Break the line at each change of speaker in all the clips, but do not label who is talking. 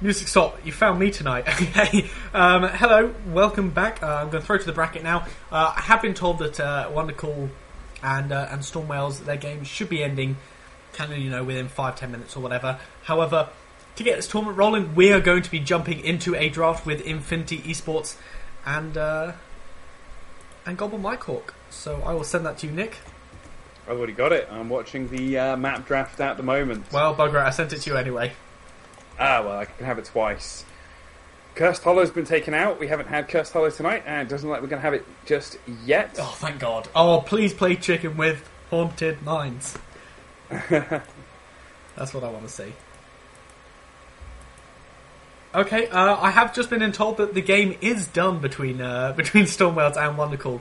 Music stop. You found me tonight. Okay. Hello. Welcome back. I'm going to throw to the bracket now. I have been told that Wonderful and Stormwales, their game should be ending kind of, within 5-10 minutes or whatever. However, to get this tournament rolling, we are going to be jumping into a draft with Infinity eSports and Gobble Mike Hawk. So I will send that to you, Nick.
I've already got it. I'm watching the map draft at the moment.
Well, bugger it. I sent it to you anyway.
Well, I can have it twice. Cursed Hollow's been taken out. We haven't had Cursed Hollow tonight, and it doesn't look like we're going to have it just yet.
Oh, thank God. Oh, please play chicken with Haunted Mines. That's what I want to see. Okay, I have just been told that the game is done between Stormwales and Wonderful.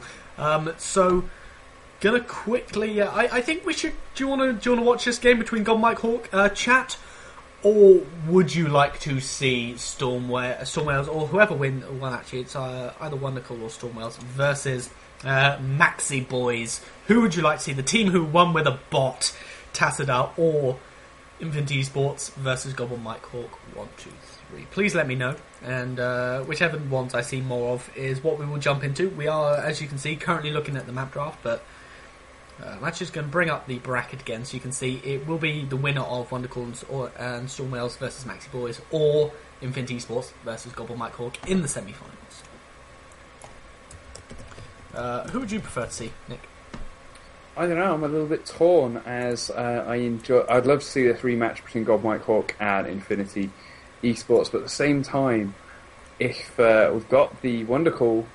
So, gonna quickly. I think we should. Do you want to watch this game between Gobble Mike Hawk, chat? Or would you like to see Stormwales or whoever win? Well, actually, it's either Wonderful or Stormwales versus Maxi Boys. Who would you like to see? The team who won with a bot, Tassadar, or Infinity eSports versus Gobble Mike Hawk? 1, 2, 3. Please let me know. And whichever ones I see more of is what we will jump into. We are, as you can see, currently looking at the map draft, but I'm actually just going to bring up the bracket again so you can see it will be the winner of Wonderful and Stormwales versus Maxi Boys or Infinity eSports versus Gobble Mike Hawk in the semi-finals. Who would you prefer to see, Nick?
I don't know. I'm a little bit torn as I'd love to see this rematch between Gobble Mike Hawk and Infinity eSports, but at the same time, if we've got the Wonderful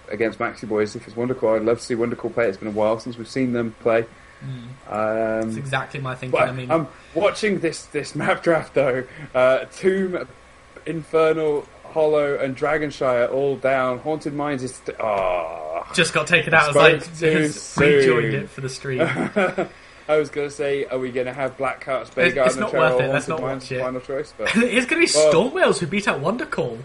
against Maxi Boys, if it's Wonderful, I'd love to see Wonderful play. It's been a while since we've seen them play.
That's exactly my thinking. I mean,
I'm watching this map draft though. Tomb, Infernal, Hollow, and Dragonshire all down. Haunted Mines is
just got taken out. I was like, rejoined it for the stream.
I was going to say, are we going to have Black Hearts, Baygarden,
it's not worth it. Let's not watch it.
Final choice, but
it's going to be Stormwales who beat out Wonderful.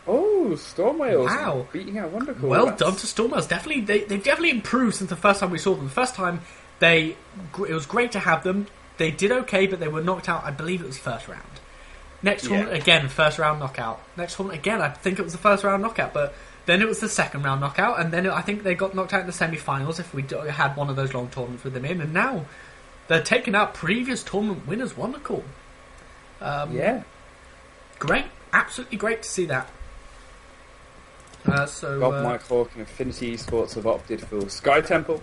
Oh, Stormwales!
Wow,
beating out Wonderful.
Well done to Stormwales. Definitely, they've definitely improved since the first time we saw them. The first time, it was great to have them. They did okay, but they were knocked out. I believe it was first round. Next one again, first round knockout. Next one again, I think it was the first round knockout, but then it was the second round knockout, and then I think they got knocked out in the semi-finals if we had one of those long tournaments with them in, and now they're taking out previous tournament winners. Wonderful. Great, absolutely great to see that.
Gobble Mike Hawk and Infinity eSports have opted for Sky Temple,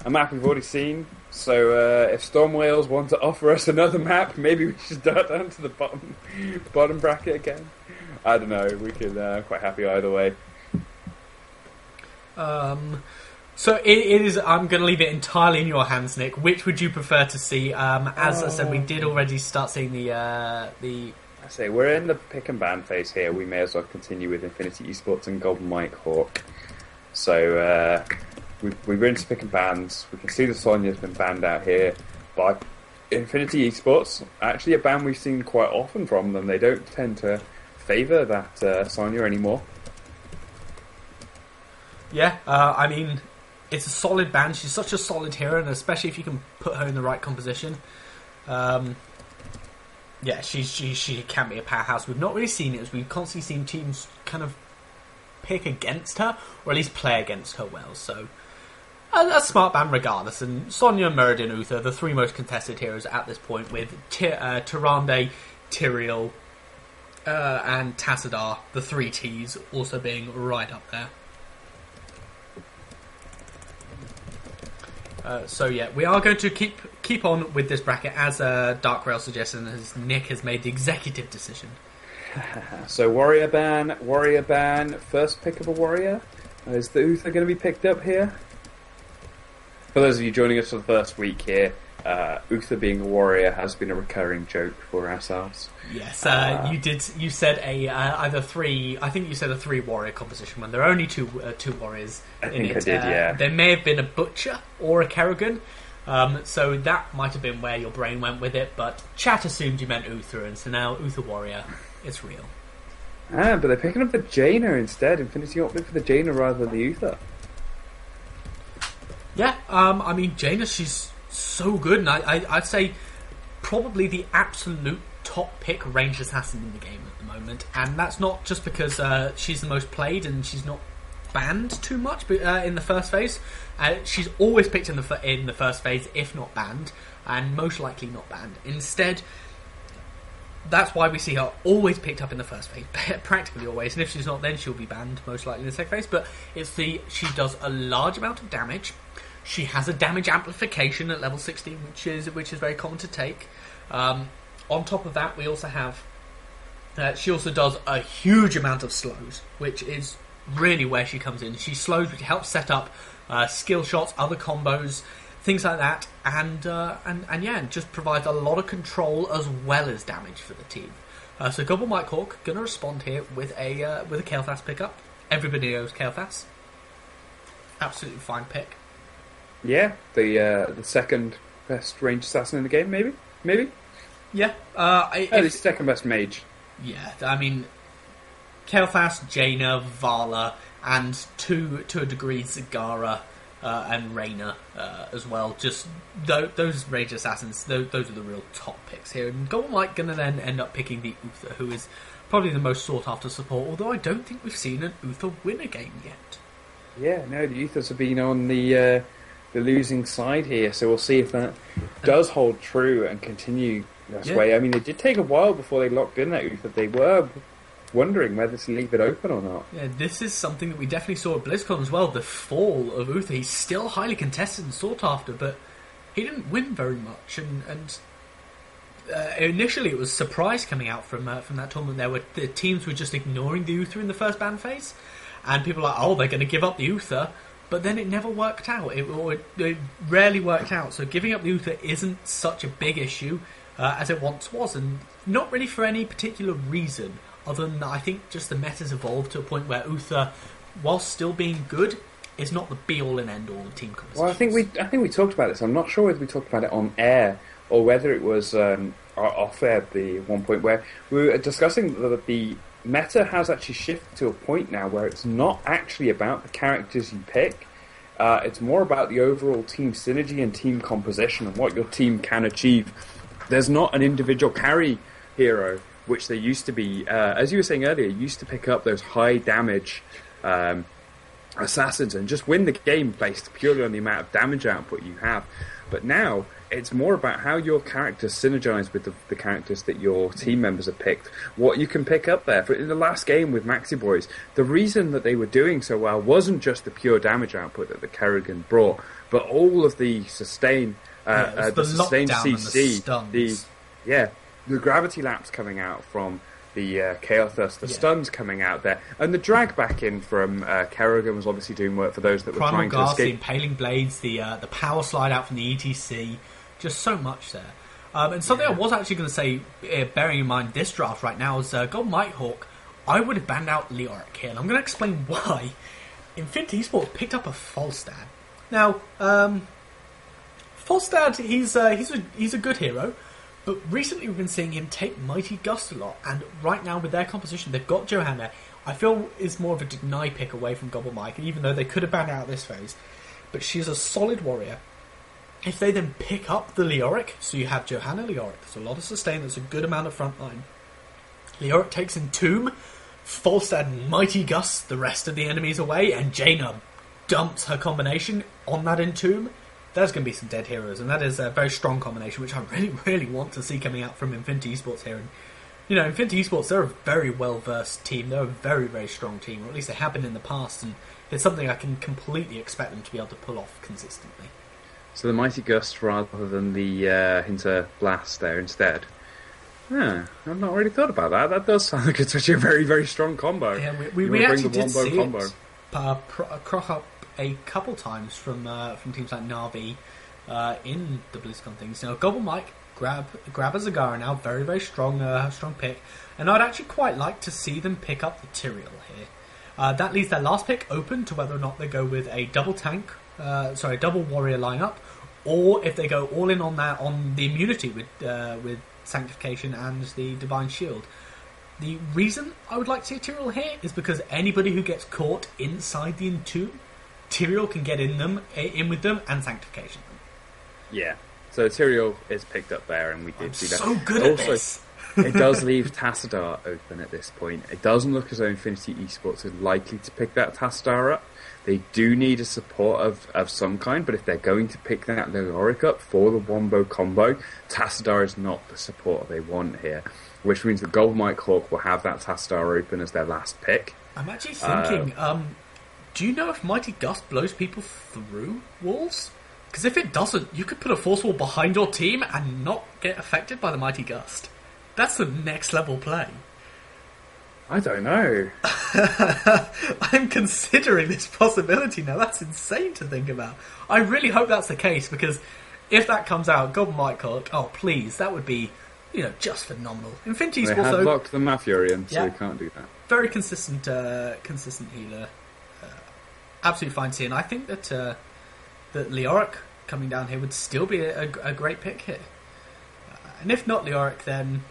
a map we've already seen. So if Stormwales want to offer us another map, maybe we should start down to the bottom bracket again. I don't know. We could quite happy either way.
So it is. I'm going to leave it entirely in your hands, Nick. Which would you prefer to see? As I said, we did already start seeing the.
I say we're in the pick and ban phase here. We may as well continue with Infinity eSports and Gobble Mike Hawk. So we're into pick and bans. We can see that Sonya's been banned out here by Infinity eSports. Actually, a ban we've seen quite often from them. They don't tend to favour that Sonya anymore. Yeah,
I mean, it's a solid ban. She's such a solid hero, and especially if you can put her in the right composition. Yeah, she can be a powerhouse. We've not really seen it, as we've constantly seen teams kind of pick against her, or at least play against her well. So, a smart ban regardless. And Sonya, Muradin, Uther, the three most contested heroes at this point, with Tyrande, Tyrael, and Tassadar, the three Ts, also being right up there. So yeah, we are going to keep on with this bracket as Dark Rail suggested, and as Nick has made the executive decision.
So warrior ban, first pick of a warrior. Is the Uther going to be picked up here? For those of you joining us for the first week here, Uther being a warrior has been a recurring joke for ourselves.
Yes, you said either three. I think you said a 3-warrior composition when there are only two warriors.
I think I did. Yeah,
there may have been a butcher or a Kerrigan, so that might have been where your brain went with it. But chat assumed you meant Uther, and so now Uther warrior, it's real.
But they're picking up the Jaina instead. Infinity opted for the Jaina rather than the Uther.
Yeah, I mean Jaina, she's so good, and I'd say probably the absolute top pick ranged assassin in the game at the moment, and that's not just because she's the most played and she's not banned too much, but in the first phase, she's always picked in the first phase, if not banned, and most likely not banned. Instead, that's why we see her always picked up in the first phase, practically always. And if she's not, then she'll be banned most likely in the second phase. But she does a large amount of damage. She has a damage amplification at level 16, which is very common to take. On top of that, we also have she also does a huge amount of slows, which is really where she comes in. She slows, which helps set up skill shots, other combos, things like that, and just provides a lot of control as well as damage for the team. So Gobble Mike Hawk gonna respond here with a Kael'thas pickup. Everybody knows Kael'thas. Absolutely fine pick.
Yeah, the second best ranged assassin in the game, maybe. Yeah, the second best mage.
Yeah, I mean, Kael'thas, Jaina, Vala, and to a degree Zagara and Reyna as well. Just those ranged assassins, those are the real top picks here. And Gobble Mike going to then end up picking the Uther, who is probably the most sought after support, although I don't think we've seen an Uther win a game yet.
Yeah, no, the Uthers have been on the losing side here, so we'll see if that does hold true and continue this way. I mean, it did take a while before they locked in that Uther. They were wondering whether to leave it open or not.
Yeah, this is something that we definitely saw at BlizzCon as well, the fall of Uther. He's still highly contested and sought after, but he didn't win very much, and initially it was surprise coming out from that tournament there, where the teams were just ignoring the Uther in the first ban phase, and people were like, oh, they're going to give up the Uther, but then it never worked out. It rarely worked out, so giving up the Uther isn't such a big issue as it once was, and not really for any particular reason, other than I think just the meta's evolved to a point where Uther, while still being good, is not the be-all and end-all of team compositions.
Well, I think we talked about this. I'm not sure whether we talked about it on air or whether it was off air at the one point where we were discussing that the meta has actually shifted to a point now where it's not actually about the characters you pick. It's more about the overall team synergy and team composition and what your team can achieve. There's not an individual carry hero, which there used to be. As you were saying earlier, you used to pick up those high damage assassins and just win the game based purely on the amount of damage output you have. But now it's more about how your characters synergize with the characters that your team members have picked. What you can pick up there. In the last game with Maxi Boys, the reason that they were doing so well wasn't just the pure damage output that the Kerrigan brought, but all of the sustain, the sustained CC, the gravity laps coming out from the Kael'thas, the stuns coming out there, and the drag back in from Kerrigan was obviously doing work for those that were trying to escape.
The Impaling Blades, the power slide out from the ETC, just so much there. And something I was actually going to say, bearing in mind this draft right now, is Gobble Mike Hawk, I would have banned out Leoric here, and I'm going to explain why. Infinity Esports picked up a Falstad. Now, Falstad, he's a good hero, but recently we've been seeing him take Mighty Gust a lot, and right now with their composition, they've got Johanna, I feel is more of a deny pick away from Gobble Mike, even though they could have banned out this phase. But she's a solid warrior. If they then pick up the Leoric, so you have Johanna Leoric, there's a lot of sustain, there's a good amount of front line. Leoric takes Entomb, Falstad Mighty Gust the rest of the enemies away, and Jaina dumps her combination on that Entomb. There's going to be some dead heroes, and that is a very strong combination, which I really, really want to see coming out from Infinity Esports here. And, you know, Infinity Esports, they're a very well-versed team. They're a very, very strong team, or at least they have been in the past, and it's something I can completely expect them to be able to pull off consistently.
So the Mighty Gust rather than the Hinter Blast there instead. Yeah, I've not really thought about that. That does sound like it's actually a very, very strong combo.
Yeah, we actually did see combo. It crop up a couple times from teams like Na'Vi in the BlizzCon things. Now, Gobble Mike grab a Zagara now, very, very strong pick, and I'd actually quite like to see them pick up the Tyrael here. That leaves their last pick open to whether or not they go with a double warrior lineup, or if they go all in on that on the immunity with Sanctification and the Divine Shield. The reason I would like to see Tyrael here is because anybody who gets caught inside the Entomb, Tyrael can get in with them and Sanctification them.
Yeah, so Tyrael is picked up there, and we did see that.
So good at this.
It does leave Tassadar open at this point. It doesn't look as though Infinity Esports are likely to pick that Tassadar up. They do need a support of some kind, but if they're going to pick that Leoric up for the Wombo combo, Tassadar is not the support they want here, which means that Gobble Mike Hawk will have that Tassadar open as their last pick.
I'm actually thinking, do you know if Mighty Gust blows people through walls? Because if it doesn't, you could put a Force Wall behind your team and not get affected by the Mighty Gust. That's the next level play.
I don't know.
I'm considering this possibility now. That's insane to think about. I really hope that's the case, because if that comes out, Gobble Mike Hawk, oh please, that would be, just phenomenal. Infinity
They
Esports
have locked the Mafurian, so
yeah,
we can't do that.
very consistent healer. Absolutely fine seeing. I think that Leoric coming down here would still be a great pick here. And if not Leoric, then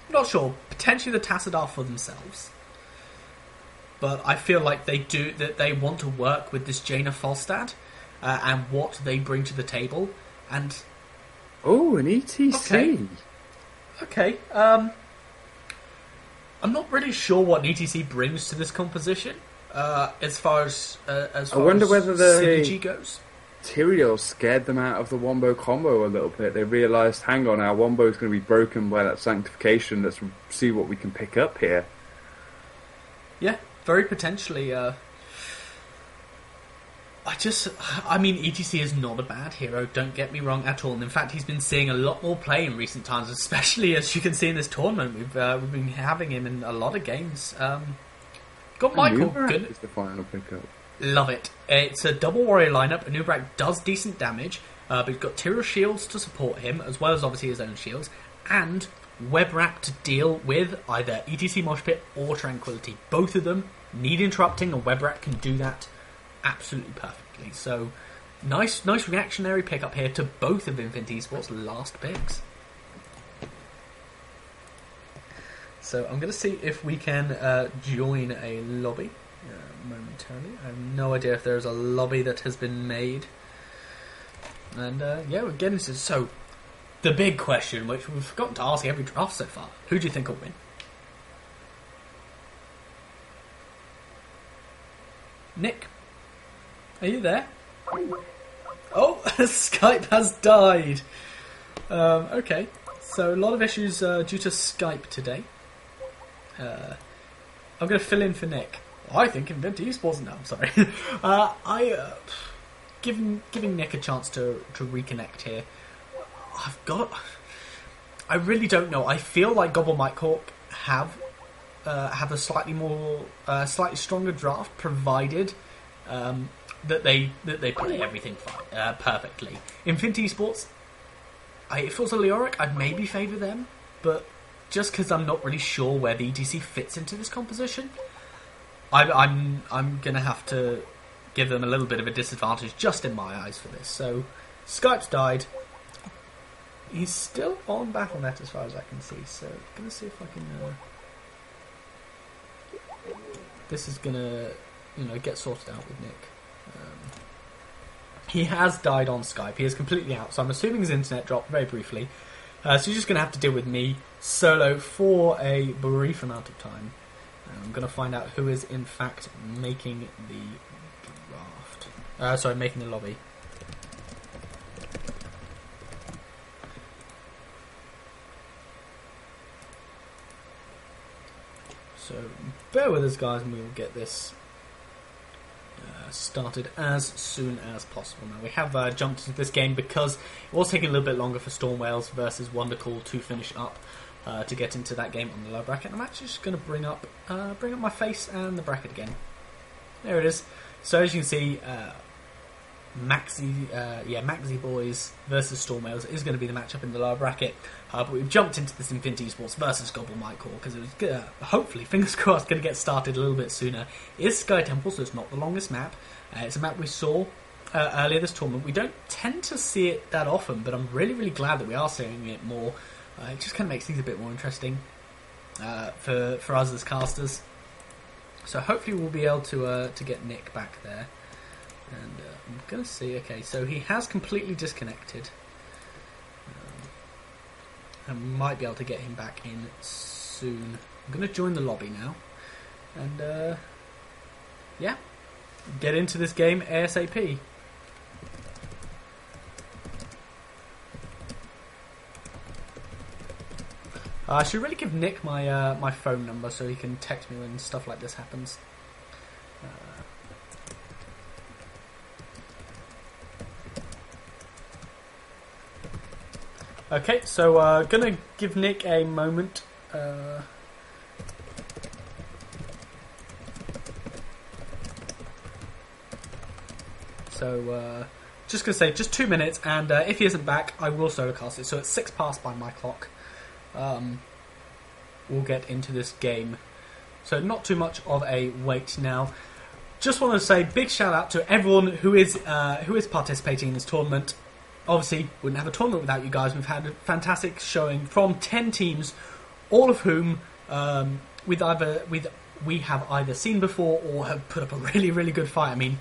not sure. Potentially the Tassadar for themselves. But I feel like they want to work with this Jaina Falstad and what they bring to the table. And
an ETC.
Okay. I'm not really sure what an ETC brings to this composition as far as
I wonder whether the
synergy goes.
Tyrael scared them out of the Wombo combo a little bit. They realised, hang on, our Wombo is going to be broken by that Sanctification. Let's see what we can pick up here.
Yeah, very potentially. ETC is not a bad hero, don't get me wrong at all. And in fact, he's been seeing a lot more play in recent times, especially as you can see in this tournament. We've been having him in a lot of games. Got Michael. Good.
Is the final pickup.
Love it. It's a double warrior lineup. Anubrak does decent damage, but he's got Tyrael shields to support him, as well as obviously his own shields, and Web Wrap to deal with either ETC Mosh Pit or Tranquility. Both of them need interrupting, and Web Wrap can do that absolutely perfectly. So, nice reactionary pickup here to both of Infinity Esports' last picks. So I'm going to see if we can join a lobby momentarily. I have no idea if there's a lobby that has been made. And we're getting to... So, the big question, which we've forgotten to ask every draft so far, who do you think will win? Nick? Are you there? Oh, Skype has died! Okay, so a lot of issues due to Skype today. I'm going to fill in for Nick. I think Infinity Esports. No, I'm sorry. Giving Nick a chance to reconnect here. I really don't know. I feel like Gobble Mike Hawk have a slightly stronger draft, provided that they play everything perfectly. Infinity Esports, if it was a Leoric, I'd maybe favour them, but just because I'm not really sure where the ETC fits into this composition, I'm gonna have to give them a little bit of a disadvantage just in my eyes for this. So Skype's died. He's still on Battle.net as far as I can see. So I'm gonna see if I can. This is gonna, get sorted out with Nick. He has died on Skype. He is completely out. So I'm assuming his internet dropped very briefly. So you're just gonna have to deal with me solo for a brief amount of time. I'm going to find out who is in fact making the draft. Making the lobby. So bear with us, guys, and we will get this started as soon as possible. Now we have jumped into this game because it was taking a little bit longer for Storm Wales versus Wondercall to finish up. To get into that game on the lower bracket. I'm actually just going to bring up my face and the bracket again. There it is. So as you can see, Maxi Boys versus Storm Wales is going to be the matchup in the lower bracket. But we've jumped into this Infinity Esports versus Gobble Mike Hawk because it was hopefully, fingers crossed, going to get started a little bit sooner. It is Sky Temple, so it's not the longest map. It's a map we saw earlier this tournament. We don't tend to see it that often, but I'm really, really glad that we are seeing it more. It just kind of makes things a bit more interesting for us as casters. So hopefully we'll be able to get Nick back there. And I'm going to see... Okay, so he has completely disconnected. and we might be able to get him back in soon. I'm going to join the lobby now, and yeah, get into this game ASAP. I should really give Nick my my phone number so he can text me when stuff like this happens. Okay, so gonna give Nick a moment. Just gonna say just 2 minutes, and if he isn't back, I will solocast it. So it's 6 past by my clock. We'll get into this game. So not too much of a wait now. Just want to say big shout out to everyone who is participating in this tournament. Obviously, wouldn't have a tournament without you guys. We've had a fantastic showing from 10 teams, all of whom we have either seen before or have put up a really, really good fight. I mean,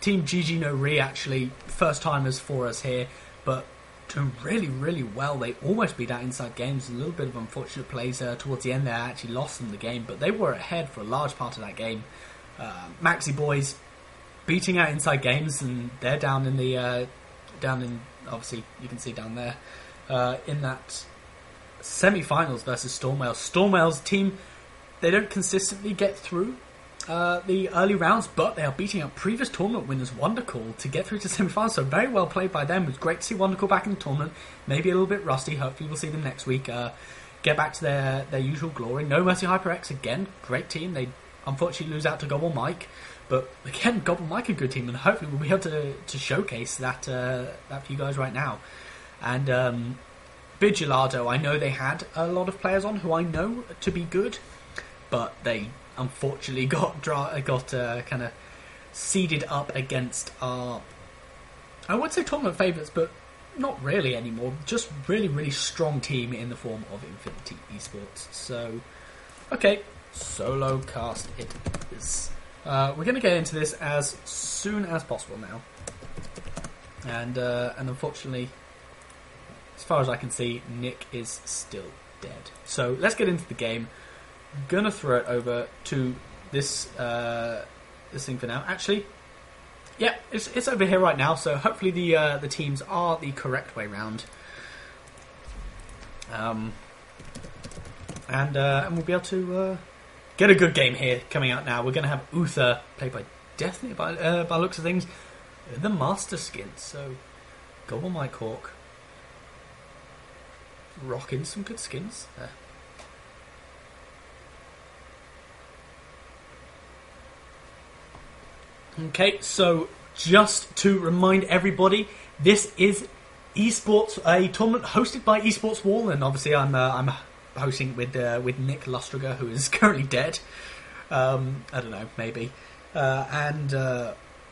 Team GG No Re actually first timers for us here, but doing really, really well. They almost beat out Inside Games. A little bit of unfortunate plays towards the end there. Actually lost them the game, but they were ahead for a large part of that game. Maxi Boys beating out Inside Games, and they're down in obviously you can see down there in that semi-finals versus Storm Wales. Storm Wales team, they don't consistently get through the early rounds, but they are beating up previous tournament winners Wondercall to get through to semi-finals. So very well played by them. It was great to see Wondercall back in the tournament. Maybe a little bit rusty. Hopefully we'll see them next week. Get back to their usual glory. No Mercy HyperX again. Great team. They unfortunately lose out to Gobble Mike. But again, Gobble Mike a good team, and hopefully we'll be able to showcase that for you guys right now. And Bid Gelado, I know they had a lot of players on who I know to be good, but they unfortunately got kind of seeded up against our, I would say tournament favourites, but not really anymore. Just really, really strong team in the form of Infinity eSports. So, okay, solo cast it is. We're going to get into this as soon as possible now, and unfortunately, as far as I can see, Nick is still dead. So let's get into the game. I'm gonna throw it over to this thing for now. Actually, yeah, it's over here right now. So hopefully the teams are the correct way round, and we'll be able to get a good game here coming out now. We're going to have Uther, played by Deathly by looks of things, the Master Skin. So Gobble Mike Hawk rocking some good skins there. Okay, so just to remind everybody, this is eSports, a tournament hosted by eSports Wall, and obviously I'm hosting with Nick Lustriger, who is currently dead. I don't know, maybe. And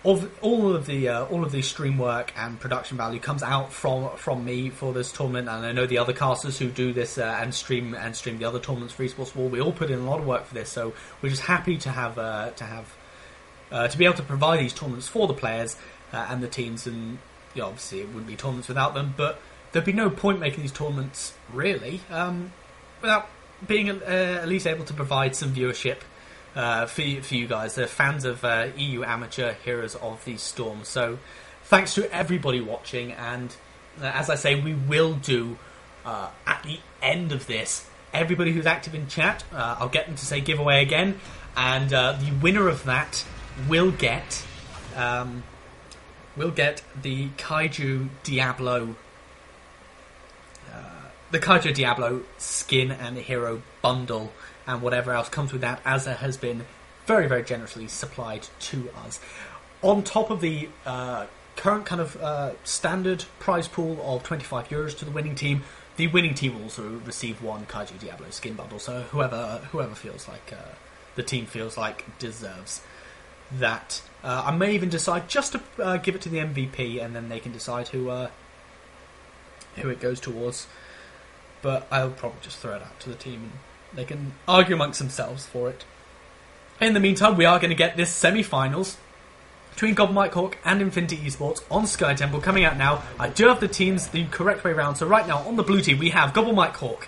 all of the stream work and production value comes out from me for this tournament, and I know the other casters who do this and stream the other tournaments for eSports Wall. We all put in a lot of work for this, so we're just happy to have to be able to provide these tournaments for the players and the teams. And obviously it wouldn't be tournaments without them, but there'd be no point making these tournaments really without being at least able to provide some viewership for you guys, the fans of EU Amateur Heroes of the Storm. So thanks to everybody watching, and as I say, we will do at the end of this, everybody who's active in chat, I'll get them to say giveaway again, and the winner of that will get the Kaiju Diablo skin and hero bundle and whatever else comes with that, as it has been very, very generously supplied to us. On top of the current kind of standard prize pool of €25 to the winning team will also receive one Kaiju Diablo skin bundle. So whoever feels like the team feels like deserves that. I may even decide just to give it to the MVP, and then they can decide who it goes towards. But I'll probably just throw it out to the team, and they can argue amongst themselves for it. In the meantime, we are going to get this semi-finals between Gobble Mike Hawk and Infinity eSports on Sky Temple coming out now. I do have the teams the correct way round. So right now on the blue team we have Gobble Mike Hawk.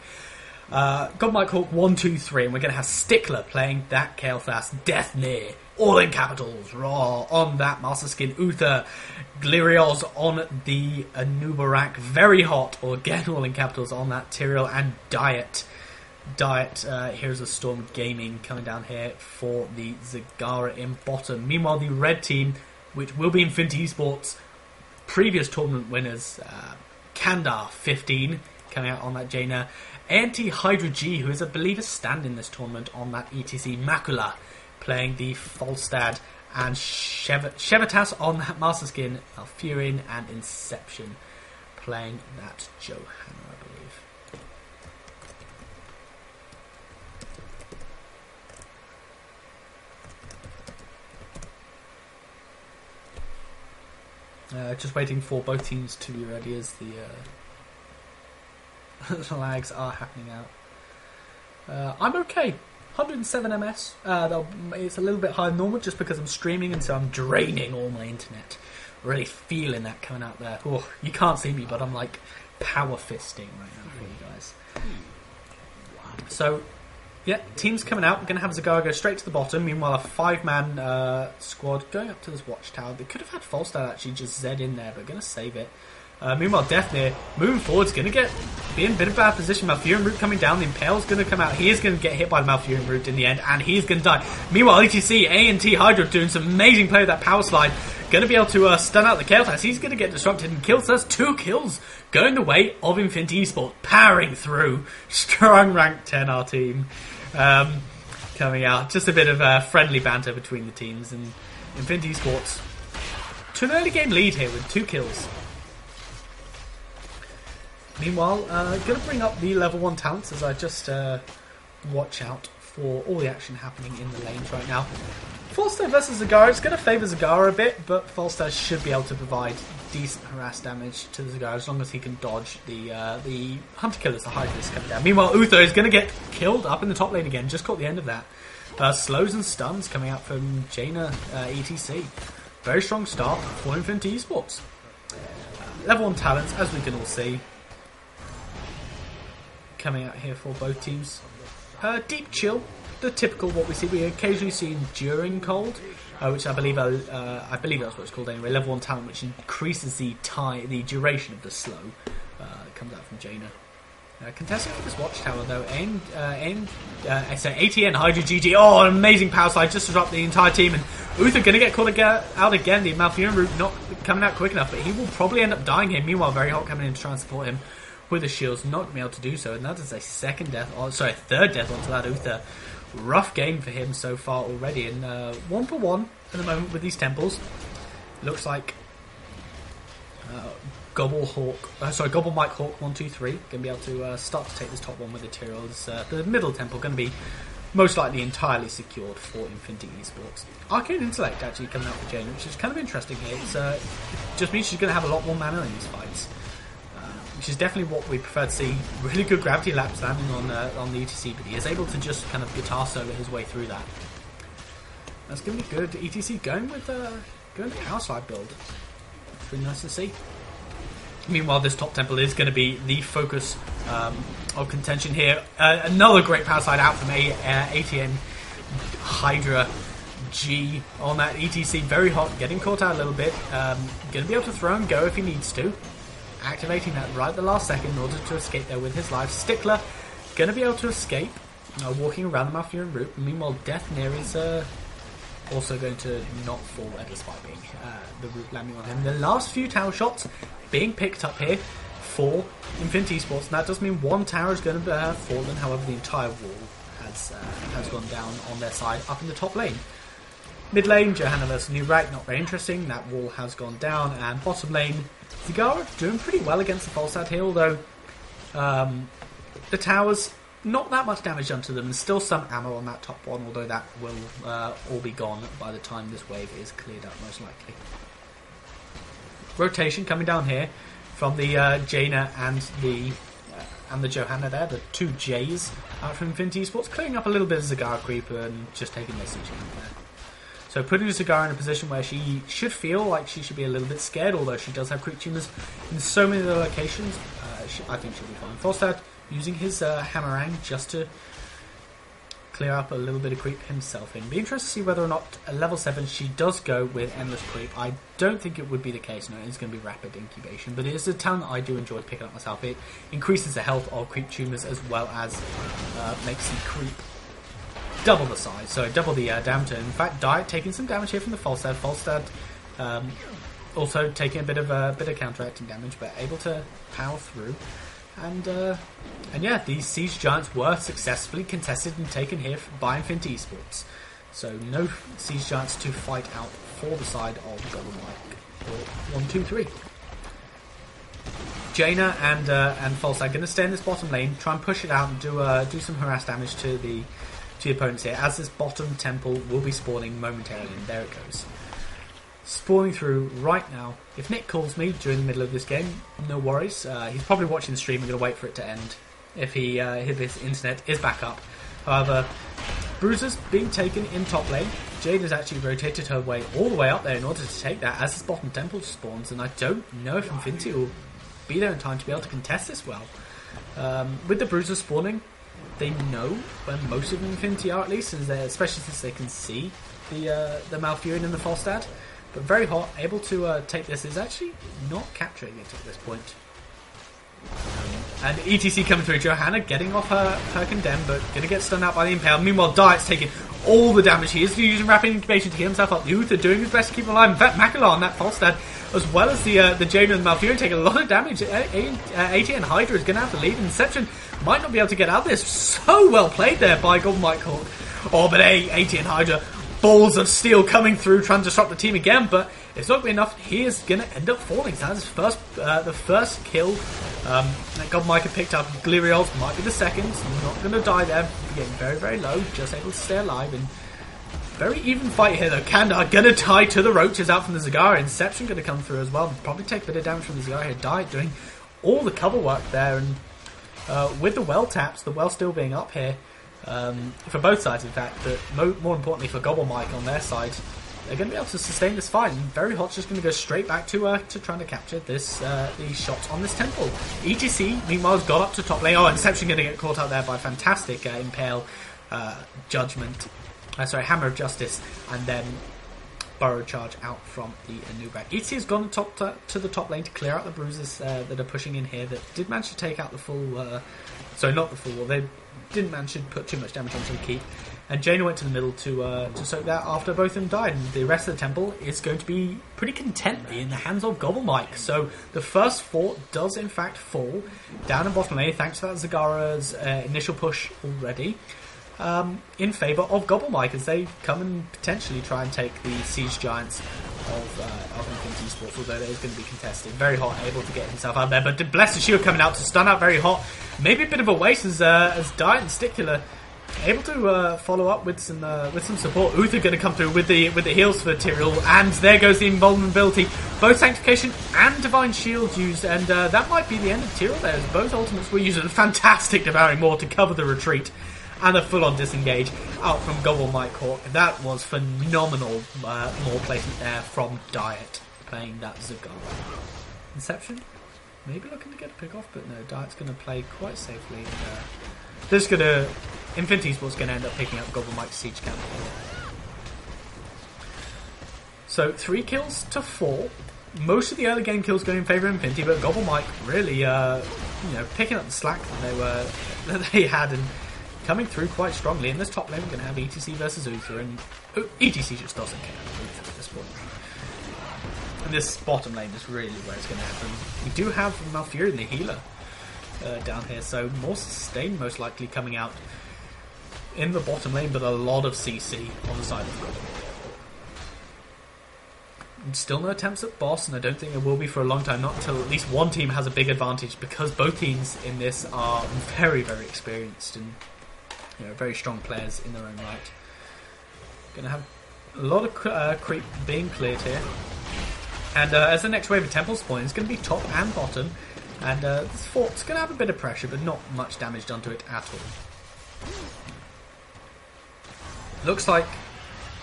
Gobble Mike Hawk 1, 2, 3, and we're going to have Stickler playing that Kael'thas Death Near. All in capitals, raw on that Master Skin Uther. Glirioz on the Anubarak, very hot, or again all in capitals on that Tyrael, and Diet, Here's a Storm Gaming coming down here for the Zagara in bottom. Meanwhile, the red team, which will be Infinity Esports, previous tournament winners, Kandar 15 coming out on that Jaina. Anti Hydra G, who is, I believe, a stand in this tournament on that ETC. Macula playing the Falstad, and Shevatas on that Master Skin. Alfurion and Inception playing that Johanna, I believe. Just waiting for both teams to be ready as the the lags are happening out. I'm okay. 107 ms. It's a little bit higher than normal just because I'm streaming, and so I'm draining all my internet. Really feeling that coming out there. Oh, you can't see me, but I'm like power fisting right now for you guys. So, yeah, teams coming out. We're going to have Zagara go straight to the bottom. Meanwhile, a 5-man squad going up to this watchtower. They could have had Falstad actually just Z in there, but going to save it. Meanwhile, Deathnir moving forward is going to be in a bit of a bad position. Malfurion Root coming down. The Impale's going to come out. He is going to get hit by the Malfurion Root in the end, and he's going to die. Meanwhile, ETC, A&T Hydra doing some amazing play with that power slide. Going to be able to stun out the Kael'thas. He's going to get disrupted and kills us. 2 kills going the way of Infinity Esports. Powering through. Strong rank 10, our team. Coming out. Just a bit of friendly banter between the teams. And Infinity Esports to an early game lead here with 2 kills. Meanwhile, going to bring up the level 1 talents as I just watch out for all the action happening in the lanes right now. Falstad versus Zagara, it's going to favour Zagara a bit, but Falstad should be able to provide decent harass damage to the Zagara as long as he can dodge the Hunter Killers, the Hydras coming down. Meanwhile, Uther is going to get killed up in the top lane again, just caught the end of that. Slows and stuns coming out from Jaina ETC. Very strong start for Infinity Esports. Level 1 talents, as we can all see, coming out here for both teams. Deep Chill, the typical what we see. We occasionally see Enduring Cold, which I believe that's what it's called anyway. Level 1 talent, which increases the duration of the slow. Comes out from Jaina. Contesting for this watchtower though, so ATN Hydra GG. Oh, an amazing power slide just to drop the entire team, and Uther going to get caught out again. The Malfurion Root not coming out quick enough, but he will probably end up dying here. Meanwhile, Very Hot coming in to try and support him with the shields, not going to be able to do so, and that is a third death onto that Uther. Rough game for him so far already, and 1 for 1 at the moment with these temples. Looks like Gobble Mike Hawk 1, 2, 3 going to be able to start to take this top one with the Tyraels. The middle temple going to be most likely entirely secured for Infinity Esports. Arcane Intellect actually coming out for Jane, which is kind of interesting here. It just means she's going to have a lot more mana in these fights, which is definitely what we prefer to see. Really good gravity laps landing on the ETC, but he is able to just kind of guitar solo his way through that. That's going to be good. ETC going with the power slide build. It's really nice to see. Meanwhile, this top temple is going to be the focus of contention here. Another great power slide out from ATN Hydra G on that ETC. Very hot, getting caught out a little bit. Going to be able to throw and go if he needs to. Activating that right at the last second in order to escape there with his life. Stickler going to be able to escape, walking around the Malfurion Root. Meanwhile, Deathnir is also going to not fall despite being the root landing on him. The last few tower shots being picked up here for Infinity Esports, and that does mean 1 tower is going to have fallen. However, the entire wall has gone down on their side up in the top lane. Mid lane, Johanna versus New Rack, not very interesting. That wall has gone down, and bottom lane, Zagara doing pretty well against the Falstad here, although the towers, not that much damage done to them, and still some ammo on that top one, although that will all be gone by the time this wave is cleared up, most likely. Rotation coming down here from the Jaina and the Johanna there, the 2 J's out from Infinity Esports, clearing up a little bit of Zagara creep and just taking their siege camp there. So putting Zagara in a position where she should feel like she should be a little bit scared, although she does have creep tumors in so many other locations. I think she'll be fine. Falstad using his Hammerang just to clear up a little bit of creep himself in. Be interested to see whether or not at level 7 she does go with Endless Creep. I don't think it would be the case. No, it's going to be Rapid Incubation, but it is a talent that I do enjoy picking up myself. It increases the health of creep tumors as well as makes the creep double the size, so double the damage. In fact, Diet taking some damage here from the Falstad. Falstad also taking a bit of counteracting damage, but able to power through. And yeah, these Siege Giants were successfully contested and taken here by Infinity Esports. So no Siege Giants to fight out for the side of Gobble Mike. 1, 2, 3. Jaina and Falstad going to stay in this bottom lane, try and push it out and do some harass damage to the opponents here, as this bottom temple will be spawning momentarily. And there it goes. Spawning through right now. If Nick calls me during the middle of this game, no worries. He's probably watching the stream. I'm going to wait for it to end if his internet is back up. However, Bruiser's being taken in top lane. Jade has actually rotated her way all the way up there in order to take that as this bottom temple spawns, and I don't know if Infinity will be there in time to be able to contest this well. With the Bruiser spawning, they know where most of Infinity are, at least, especially since they can see the Malfurion and the Falstad. But very hot, able to take this, is actually not capturing it at this point. And ETC coming through, Johanna getting off her condemn, but going to get stunned out by the Impale. Meanwhile, Diet's taking all the damage. He is using Rapid Incubation to heal himself up. Uther doing his best to keep him alive. In fact, Makala on that Falstad, as well as the Jaina and the Malfurion, take a lot of damage. AT and Hydra is going to have to leave. Inception might not be able to get out of this. So well played there by Gobble Mike Hawk. Oh, but AT and Hydra, balls of steel coming through, trying to disrupt the team again, but it's not going to be enough. He is going to end up falling. So that's his the first kill that Gobble Mike had picked up. Gliriols might be the second. Not going to die there. Getting very, very low. Just able to stay alive. And very even fight here, though. Kandar going to tie to the roaches out from the Zagara. Inception going to come through as well. Probably take a bit of damage from the Zagara here. Diet doing all the cover work there. And with the well taps, the well still being up here, for both sides, in fact, but more importantly for Gobble Mike on their side, they're going to be able to sustain this fight. And Very Hot's just going to go straight back to trying to capture these shots on this temple. ETC, meanwhile, has got up to top lane. Oh, Inception going to get caught out there by fantastic Impale, Judgment, Hammer of Justice, and then Burrow Charge out from the Anubak. ETC has gone to the top lane to clear out the bruises that are pushing in here, that did manage to take out the full... not the full wall. They didn't manage to put too much damage onto the keep. And Jaina went to the middle to soak that after both of them died. And the rest of the temple is going to be pretty contently in the hands of Gobble Mike. So the first fort does in fact fall down in bottom lane, thanks to that Zagara's initial push already, in favour of Gobble Mike, as they come and potentially try and take the Siege Giants of Infinity Esports, although that is going to be contested. Very Hot able to get himself out there, but Blessed Shield coming out to stun out Very Hot. Maybe a bit of a waste as Diet in particular able to follow up with some support. Uther going to come through with the heals for Tyrael, and there goes the invulnerability. Both Sanctification and Divine Shield used, and that might be the end of Tyrael there, as both ultimates were used. A fantastic Devouring Maw to cover the retreat, and a full-on disengage out from Gobble Mike Hawk. That was phenomenal Maw placement there from Diet, playing that Zagara. Inception, maybe looking to get a pick off, but no, Diet's going to play quite safely. This is going to... Infinity Esports going to end up picking up Gobble Mike's Siege Camp. So 3 kills to 4. Most of the early game kills going in favour of Infinity, but Gobble Mike really, picking up the slack that they had and coming through quite strongly. In this top lane, we're going to have ETC versus Uther, and ETC just doesn't care about Uther at this point. And this bottom lane is really where it's going to happen. We do have Malfurion, the healer, down here, so more sustain most likely coming out in the bottom lane, but a lot of CC on the side of Gobble. Still no attempts at boss, and I don't think there will be for a long time, not until at least one team has a big advantage, because both teams in this are very, very experienced and very strong players in their own right. Going to have a lot of creep being cleared here, and as the next wave of temple spawn, it's going to be top and bottom, and this fort's going to have a bit of pressure, but not much damage done to it at all. Looks like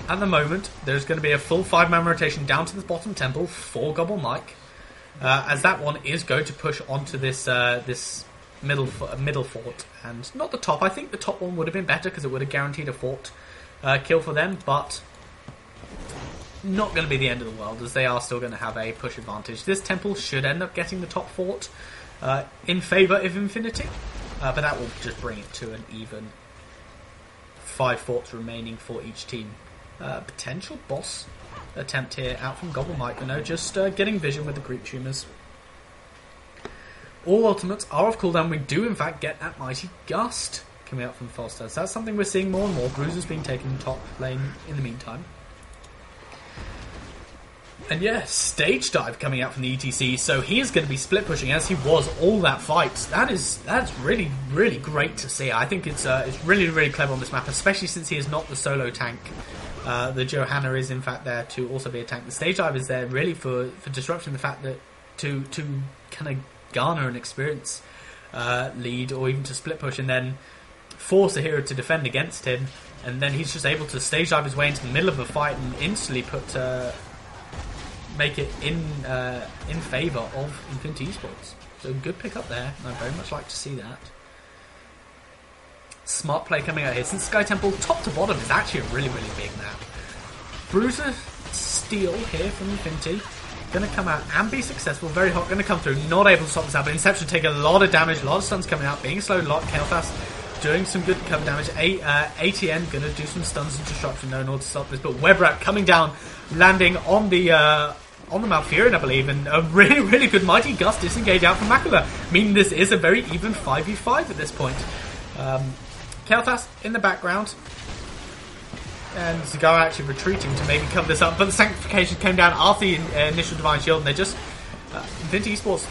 at the moment, there's going to be a full 5-man rotation down to the bottom temple for Gobble Mike, as that one is going to push onto this middle fort, and not the top. I think the top one would have been better because it would have guaranteed a fort kill for them, but not going to be the end of the world, as they are still going to have a push advantage. This temple should end up getting the top fort in favour of Infinity, but that will just bring it to an even 5 forts remaining for each team. Potential boss attempt here out from Gobble Mike, but no, just getting vision with the Greek tumours. All ultimates are off cooldown. We do in fact get that mighty gust coming out from Falstad, so that's something we're seeing more and more. Bruiser's being taken in top lane in the meantime. And yeah, stage dive coming out from the ETC, so he is going to be split pushing as he was all that fight. That's really, really great to see. I think it's really, really clever on this map, especially since he is not the solo tank. The Johanna is in fact there to also be a tank. The stage dive is there really for disruption, the fact that to kind of garner an experience lead, or even to split push and then force a hero to defend against him, and then he's just able to stage dive his way into the middle of a fight and instantly make it in favour of Infinity eSports. So good pick up there, and I'd very much like to see that. Smart play coming out here. Since Sky Temple, top to bottom, is actually a really, really big map. Bruiser steal here from Infinity. Going to come out and be successful. Very hot, going to come through. Not able to stop this out, but Inception taking a lot of damage. A lot of stuns coming out. Being slowed a lot. Kael'thas doing some good cover damage. ATN going to do some stuns and disruption in order to stop this. But Webwrap coming down, landing on the Malfurion, I believe, and a really, really good Mighty Gust disengage out from Makula, meaning this is a very even 5v5 at this point. Kael'thas in the background, and Zagara actually retreating to maybe cover this up, but the Sanctification came down after the initial Divine Shield, and they're just Infinity eSports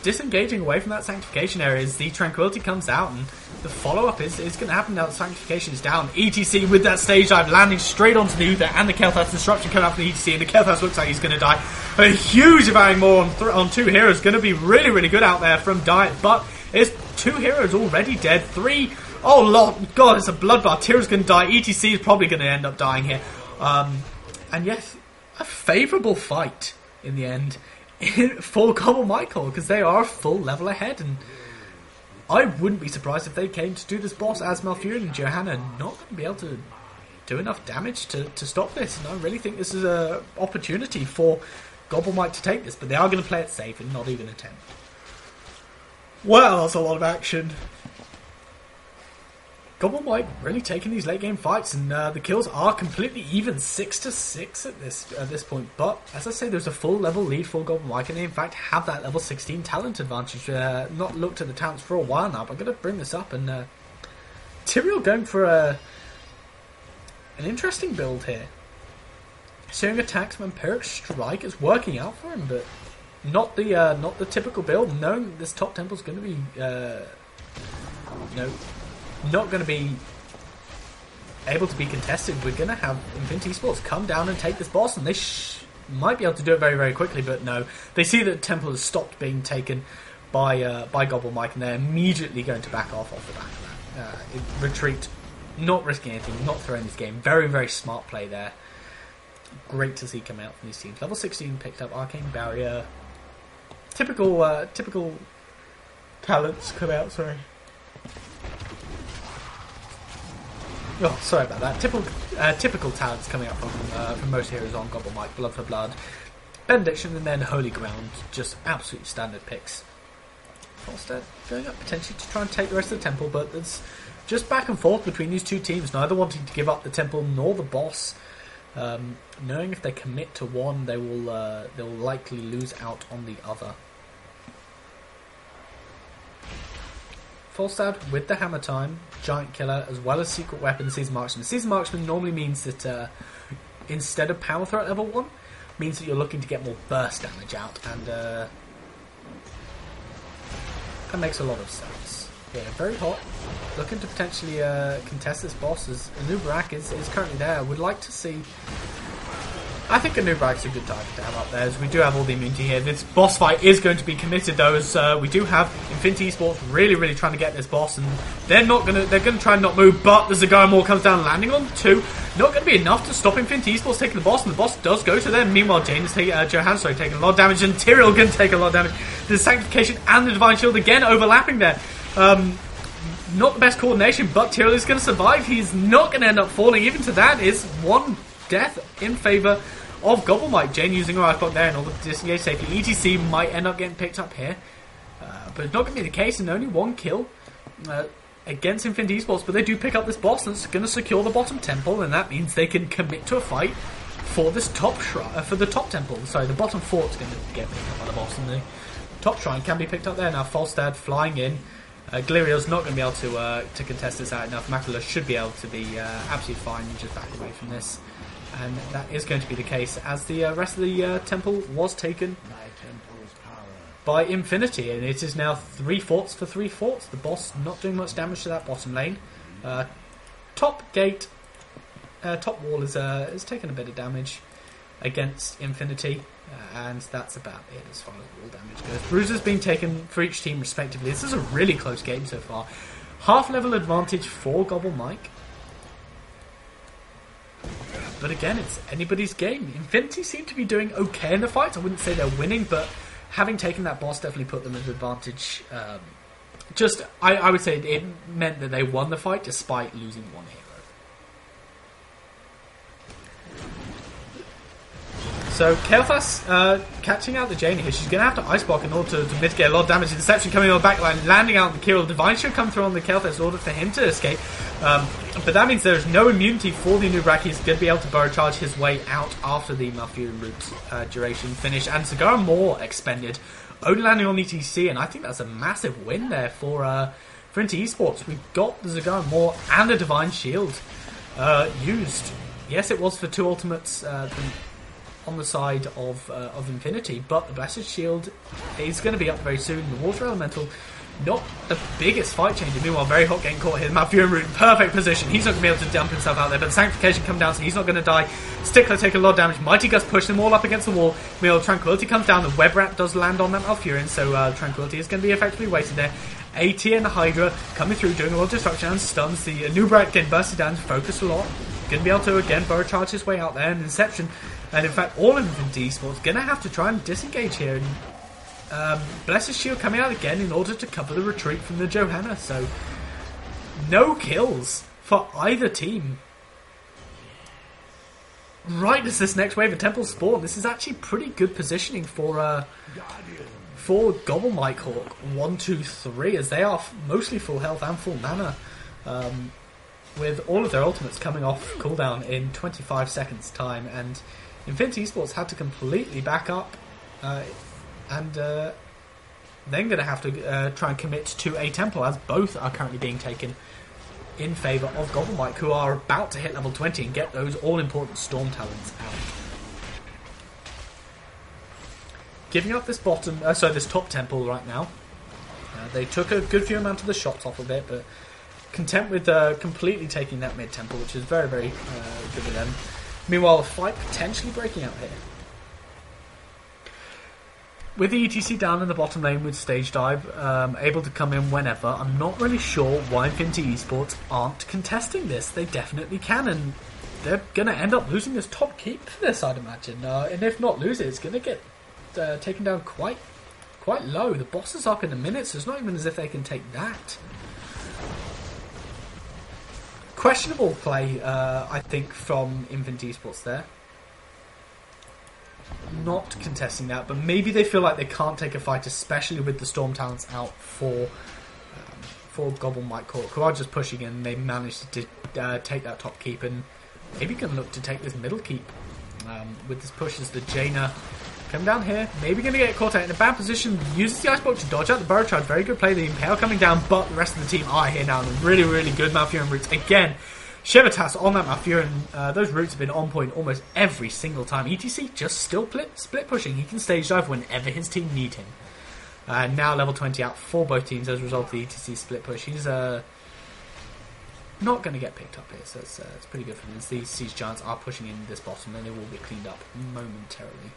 disengaging away from that Sanctification area as the Tranquility comes out, and the follow-up is going to happen now that Sanctification is down. ETC with that stage dive landing straight onto the Uther, and the Kael'thas disruption coming out from the ETC, and the Kael'thas looks like he's going to die. A huge amount more on 2 heroes, going to be really, really good out there from Diet, but it's 2 heroes already dead, 3... Oh, Lord, God, it's a bloodbath. Tira's going to die. ETC is probably going to end up dying here. And yes, a favourable fight in the end for Gobble Mike Hawk, because they are a full level ahead. And I wouldn't be surprised if they came to do this boss as Malfurion and Johanna not going to be able to do enough damage to stop this. And I really think this is an opportunity for Gobble Mike to take this, but they are going to play it safe and not even attempt. Well, that's a lot of action. Gobble Mike really taking these late game fights, and the kills are completely even, 6-6 at this point. But as I say, there's a full level lead for Gobble Mike, and they in fact have that level 16 talent advantage. Not looked at the talents for a while now, but I'm going to bring this up. And Tyrael going for an interesting build here. Seeing attacks from Empiric Strike is working out for him, but not the typical build. Knowing that this top temple's going to be not going to be able to be contested. We're going to have Infinity eSports come down and take this boss, and they might be able to do it very, very quickly, but no. They see that Temple has stopped being taken by Gobble Mike, and they're immediately going to back off the back of that. Retreat, not risking anything, not throwing this game. Very, very smart play there. Great to see come out from these teams. Level 16 picked up Arcane Barrier. Typical talents come out, sorry. Oh, sorry about that. Typical talents coming up from most heroes on Gobble Mike. Blood for Blood, Benediction, and then Holy Ground. Just absolute standard picks. Falstad going up potentially to try and take the rest of the temple, but it's just back and forth between these two teams, neither wanting to give up the temple nor the boss. Knowing if they commit to one, they will likely lose out on the other. Falstad with the Hammer Time, Giant Killer, as well as Secret Weapon, Seasoned Marksman. Seasoned Marksman normally means that instead of Power Threat level 1, means that you're looking to get more burst damage out, and that makes a lot of sense. Yeah, very hot. Looking to potentially contest this boss as Anubarak is currently there. Would like to see I think a Nubrak's a good target to have up there, as we do have all the immunity here. This boss fight is going to be committed, though, as we do have Infinity eSports really trying to get this boss, and they're going to try and not move, but the Zagara comes down, landing on 2. Not going to be enough to stop Infinity eSports taking the boss, and the boss does go to them. Meanwhile, Jane is taking taking a lot of damage, and Tyrael going to take a lot of damage. The Sanctification and the Divine Shield again overlapping there. Not the best coordination, but Tyrael is going to survive. He's not going to end up falling. Even to that is one death in favour of Gobble Mike. Jane using her ice block there in order to disengage safely. ETC might end up getting picked up here, but it's not going to be the case, and only 1 kill against Infinity eSports. But they do pick up this boss, and it's going to secure the bottom temple, and that means they can commit to a fight for this top shrine, for the top temple. Sorry, the bottom fort's going to get picked up by the boss, and the top shrine can be picked up there. Now Falstad flying in. Glirio's not going to be able to contest this out enough. Macula should be able to be absolutely fine and just back away from this. And that is going to be the case, as the rest of the temple was taken by Infinity, and it is now 3 forts for 3 forts. The boss not doing much damage to that bottom lane. Top gate, top wall is taken a bit of damage against Infinity, and that's about it as far as wall damage goes. Bruises being taken for each team respectively. This is a really close game so far. Half level advantage for Gobble Mike. But again, it's anybody's game. Infinity seem to be doing okay in the fights. I wouldn't say they're winning, but having taken that boss definitely put them at advantage. I would say it meant that they won the fight despite losing 1 hero. So Kael'thas catching out the Jaina here. She's going to have to ice block in order to mitigate a lot of damage. Interception coming on the backline, landing out the Kirill. Divine should come through on the Kael'thas in order for him to escape. But that means there's no immunity for the Nubrak. He's going to be able to burrow charge his way out after the Malfurion route duration finish. And Zagara Moore expended, only landing on ETC, and I think that's a massive win there for Infinity eSports. We've got the Zagara Moore and the Divine Shield used. Yes, it was for 2 ultimates on the side of Infinity, but the Blessed Shield is going to be up very soon. The Water Elemental, not the biggest fight changer. Meanwhile, very hot getting caught here. Malfurion root in perfect position. He's not going to be able to dump himself out there, but the Sanctification come down, so he's not going to die. Stickler take a lot of damage. Mighty Gust push them all up against the wall. Meanwhile, Tranquility comes down. The Web Rat does land on that Malfurion, so Tranquility is going to be effectively wasted there. AT and the Hydra coming through, doing a lot of destruction and stuns. The Nubrak getting bursted down, focus a lot. Going to be able to again burrow charge his way out there, and Inception, and in fact all of Infinity eSports going to have to try and disengage here. And Blessed Shield coming out again in order to cover the retreat from the Johanna. So no kills for either team. Right as this next wave of Temple spawn, this is actually pretty good positioning for Gobble Mike Hawk 1, 2, 3, as they are mostly full health and full mana. With all of their ultimates coming off cooldown in 25 seconds time, and Infinity eSports had to completely back up, and then going to have to try and commit to a temple, as both are currently being taken in favour of Gobble Mike, who are about to hit level 20 and get those all-important Storm Talons out. Giving up this this top temple right now. They took a good few amount of the shots off of it, but content with completely taking that mid temple, which is very good of them. Meanwhile, a fight potentially breaking out here. With the ETC down in the bottom lane with Stage Dive, able to come in whenever, I'm not really sure why Infinity eSports aren't contesting this. They definitely can, and they're going to end up losing this top keep for this, I'd imagine. And if not lose it, it's going to get taken down quite low. The boss is up in a minute, so it's not even as if they can take that. Questionable play, I think, from Infinity eSports there. Not contesting that, but maybe they feel like they can't take a fight, especially with the Storm Talents out for Gobble Mike Hawk, who are just pushing in. They managed to take that top keep, and maybe can look to take this middle keep with this push as the Jaina come down here. Maybe going to get caught out in a bad position. Uses the Icebox to dodge out the Burrow Charge. Very good play. The Impale coming down, but the rest of the team are here now. And really good Malfurion roots. Again, Shivatas on that Malfurion. Those roots have been on point almost every single time. ETC just still split pushing. He can stage dive whenever his team need him. Now level 20 out for both teams as a result of the ETC split push. He's not going to get picked up here, so it's pretty good for them. These Siege Giants are pushing in this bottom, and they will get cleaned up momentarily.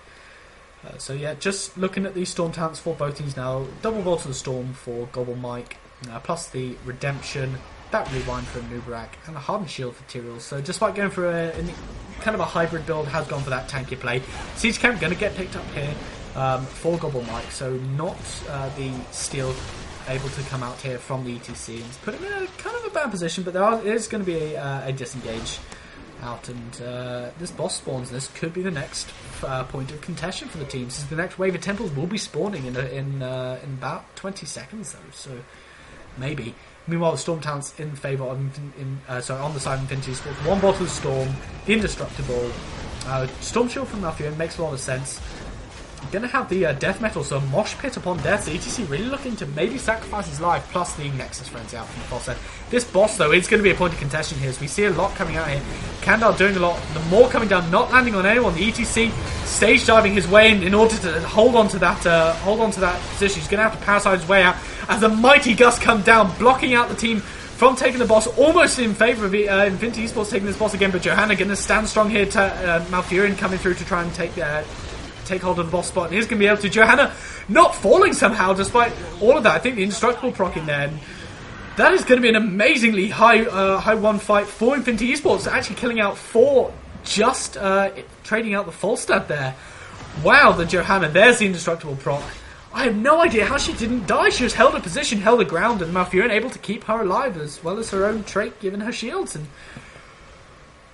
So yeah, just looking at these Storm talents for both teams now. Double Vault to the Storm for Gobble Mike, plus the Redemption, that Rewind for Nubarak, and a Hardened Shield for Tyrael. So despite going for kind of a hybrid build, has gone for that tanky play. Siege Camp going to get picked up here for Gobble Mike, so not the Steel able to come out here from the ETC, and put him in a kind of a bad position, but there is going to be a disengage out, and this boss spawns. This could be the next point of contention for the teams. The next wave of temples will be spawning in about 20 seconds, though, so maybe. Meanwhile, the Storm talents in favour on the side of Infinity Sports. One bottle of Storm, the Indestructible, Storm Shield from Malfurion makes a lot of sense. Going to have the Death Metal, so Mosh Pit upon death. The ETC really looking to maybe sacrifice his life, plus the Nexus Frenzy out from the boss end. This boss, though, is going to be a point of contention here, so we see a lot coming out here. Kandar doing a lot, the more coming down, not landing on anyone. The ETC stage diving his way in order to hold on to that position. He's going to have to parasite his way out as the mighty Gust come down, blocking out the team from taking the boss, almost in favour of Infinity Esports taking this boss again, but Johanna going to stand strong here to Malfurion coming through to try and take hold of the boss spot, and he's going to be able to. Johanna not falling somehow despite all of that. I think the Indestructible proc in there, and that is going to be an amazingly high one fight for Infinity Esports, actually killing out 4, just trading out the Falstad there. Wow, the Johanna, there's the Indestructible proc. I have no idea how she didn't die. She just held her position, held her ground, and Malfurion able to keep her alive, as well as her own trait giving her shields. And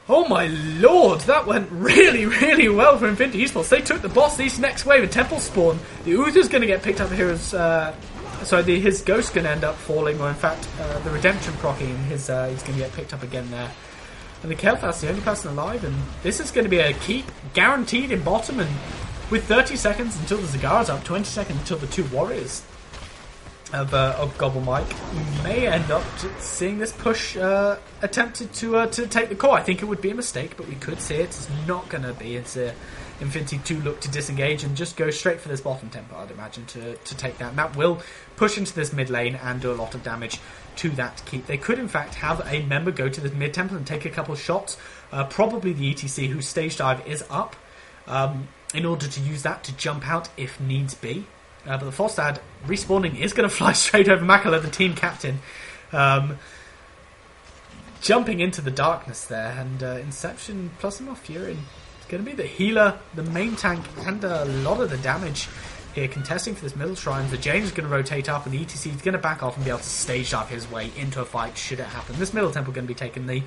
oh my lord, that went really, really well for Infinity Esports. They took the boss. This next wave of Temple Spawn, the Uther's going to get picked up here as... his Ghost's going to end up falling, or in fact, the Redemption proccing, he's going to get picked up again there. And the Kel'Thas, the only person alive, and this is going to be a keep guaranteed in bottom, and with 30 seconds until the Zagara's up, 20 seconds until the 2 warriors of Gobble Mike, we may end up seeing this push attempted to take the core. I think it would be a mistake, but we could see it. It's not going to be. It's Infinity 2 look to disengage and just go straight for this bottom tempo, I'd imagine, to take that. And that will push into this mid lane and do a lot of damage to that keep. They could, in fact, have a member go to this mid temple and take a couple of shots. Probably the ETC, whose stage dive is up, in order to use that to jump out if needs be. But the Falstad respawning is going to fly straight over Makala, the team captain, jumping into the darkness there. And Inception plus Malfurion is going to be the healer, the main tank, and a lot of the damage here contesting for this middle shrine. The James is going to rotate up, and the ETC is going to back off and be able to stage dive his way into a fight should it happen. This middle temple going to be taking the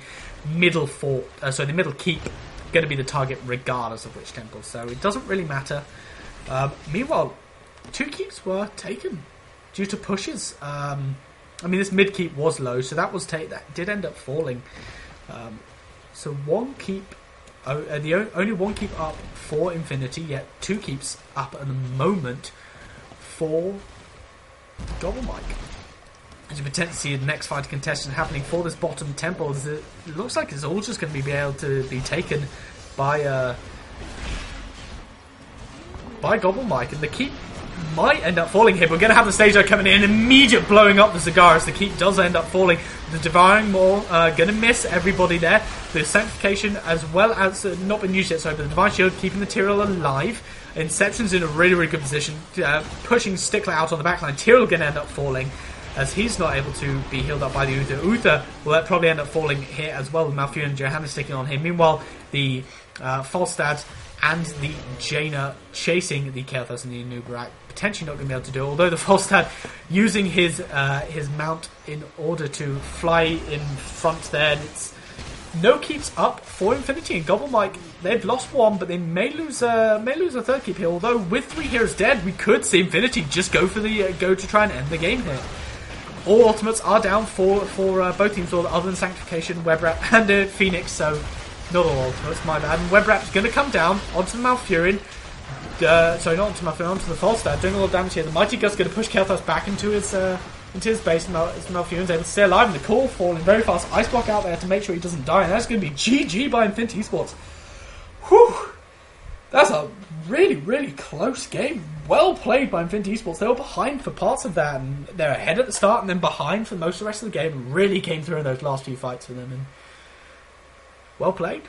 middle fort, the middle keep, going to be the target regardless of which temple, so it doesn't really matter. Meanwhile, 2 keeps were taken due to pushes. This mid keep was low, so that did end up falling. So 1 keep, only 1 keep up for Infinity, yet 2 keeps up at the moment for Gobble Mike. As you potentially see the next fight contestant happening for this bottom temple, it looks like it's all just going to be able to be taken by Gobble Mike, and the keep might end up falling here. We're going to have the stage dive coming in, immediate blowing up the Cigar as the keep does end up falling. The Devouring Maw going to miss everybody there. The Sanctification, as well as not been used yet, so but the Divine Shield keeping the Tyrael alive. Inception's in a really, really good position, pushing Stickler out on the backline. Tyrael going to end up falling, as he's not able to be healed up by the Uther. Uther will probably end up falling here as well, with Malfurion and Johanna sticking on him. Meanwhile, the Falstad and the Jaina chasing the Kel'Thas and the Nubarak, potentially not going to be able to do it, although the Falstad using his mount in order to fly in front there. It's no keeps up for Infinity, and Gobble Mike, they've lost 1, but they may lose a 3rd keep here, although with 3 heroes dead, we could see Infinity just go to try and end the game here. All ultimates are down for both teams, other than Sanctification, Webrat, and Phoenix, so not all ultimates, my bad. And Webrat's going to come down onto the Malfurion. Not onto Malfurion, onto the Falstad, doing a lot of damage here. The Mighty Gust going to push Kel'Thas back into his base, and Malfurion's able to stay alive, and the Call falling very fast. Ice block out there to make sure he doesn't die, and that's going to be GG by Infinity Esports. Whew! That's a really, really close game. well played by Infinity Esports. They were behind for parts of that, and they're ahead at the start and then behind for most of the rest of the game, and really came through in those last few fights for them. And well played.